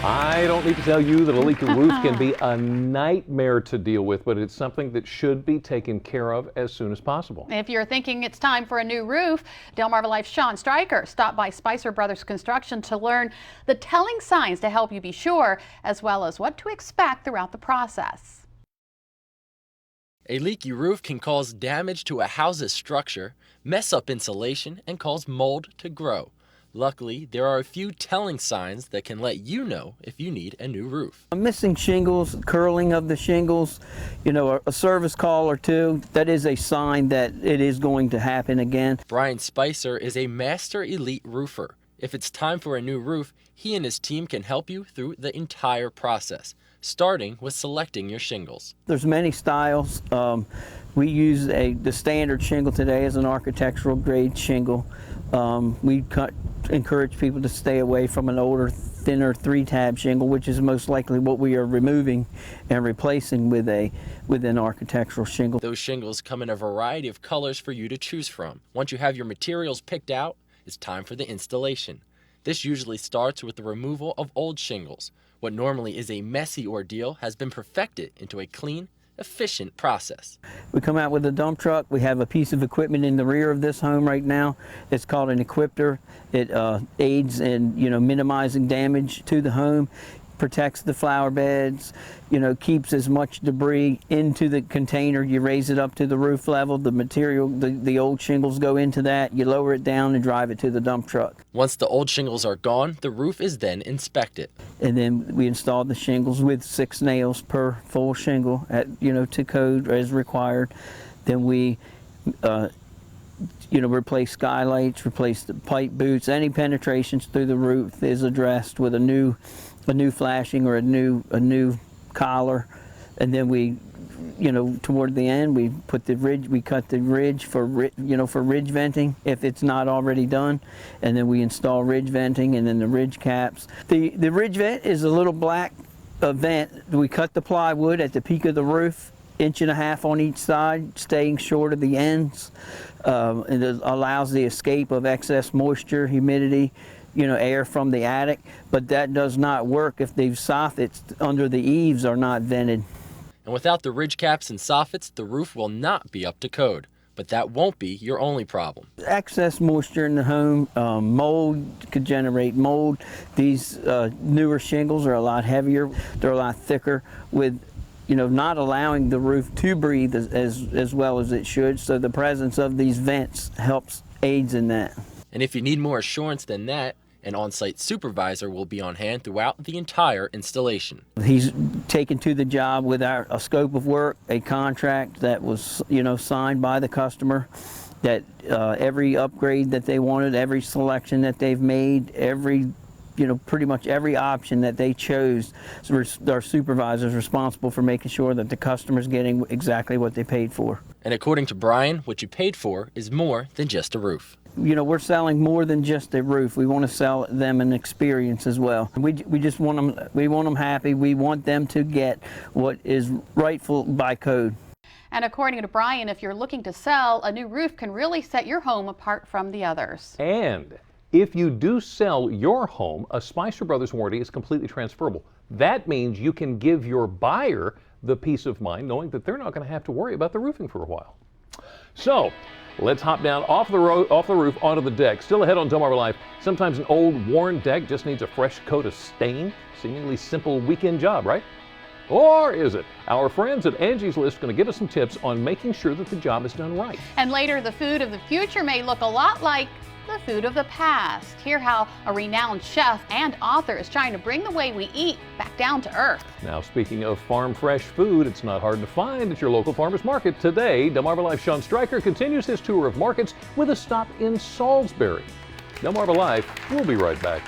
I don't need to tell you that a leaky roof can be a nightmare to deal with, but it's something that should be taken care of as soon as possible. If you're thinking it's time for a new roof, Delmarva Life's Sean Stryker stopped by Spicer Brothers Construction to learn the telling signs to help you be sure, as well as what to expect throughout the process. A leaky roof can cause damage to a house's structure, mess up insulation, and cause mold to grow. Luckily, there are a few telling signs that can let you know if you need a new roof. Missing shingles, curling of the shingles, a service call or two, that is a sign that it is going to happen again. Brian Spicer is a master elite roofer. If it's time for a new roof, he and his team can help you through the entire process, starting with selecting your shingles. There's many styles. We use the standard shingle today as an architectural grade shingle. We encourage people to stay away from an older, thinner 3-tab shingle, which is most likely what we are removing and replacing with an architectural shingle. Those shingles come in a variety of colors for you to choose from. Once you have your materials picked out, it's time for the installation. This usually starts with the removal of old shingles. What normally is a messy ordeal has been perfected into a clean, efficient process. We come out with a dump truck. We have a piece of equipment in the rear of this home right now. It's called an equipter. It aids in minimizing damage to the home, protects the flower beds, keeps as much debris into the container. You raise it up to the roof level, the material, the old shingles go into that, you lower it down and drive it to the dump truck. Once the old shingles are gone, the roof is then inspected. And then we install the shingles with 6 nails per full shingle to code as required. Then we replace skylights, replace the pipe boots. Any penetrations through the roof is addressed with a new flashing or a new collar. And then we toward the end we put the ridge, we cut the ridge for ridge venting if it's not already done, and then we install ridge venting and then the ridge caps. The ridge vent is a little black vent. We cut the plywood at the peak of the roof, 1.5 inches on each side, staying short of the ends, and it allows the escape of excess moisture, humidity, air from the attic. But that does not work if the soffits under the eaves are not vented. And without the ridge caps and soffits, the roof will not be up to code. But that won't be your only problem. Excess moisture in the home, mold could generate mold. These newer shingles are a lot heavier. They're a lot thicker, with not allowing the roof to breathe as well as it should. So the presence of these vents aids in that. And if you need more assurance than that, an on-site supervisor will be on hand throughout the entire installation. He's taken to the job with a scope of work, a contract that was signed by the customer, that every upgrade that they wanted, every selection that they've made, pretty much every option that they chose. So our supervisor is responsible for making sure that the customer's getting exactly what they paid for. And according to Brian, what you paid for is more than just a roof. We're selling more than just a roof. We want to sell them an experience as well. We just want them happy. We want them to get what is rightful by code. And according to Brian, if you're looking to sell, a new roof can really set your home apart from the others. And if you do sell your home, a Spicer Brothers warranty is completely transferable. That means you can give your buyer the peace of mind knowing that they're not going to have to worry about the roofing for a while. So let's hop down off the roof onto the deck. Still ahead on Delmarva Life, sometimes an old worn deck just needs a fresh coat of stain. Seemingly simple weekend job, right? Or is it? Our friends at Angie's List are going to give us some tips on making sure that the job is done right. And later, the food of the future may look a lot like the food of the past. Hear how a renowned chef and author is trying to bring the way we eat back down to earth. Now, speaking of farm fresh food, it's not hard to find at your local farmer's market. Today, Delmarva Life's Sean Stryker continues his tour of markets with a stop in Salisbury. Delmarva Life, we'll be right back.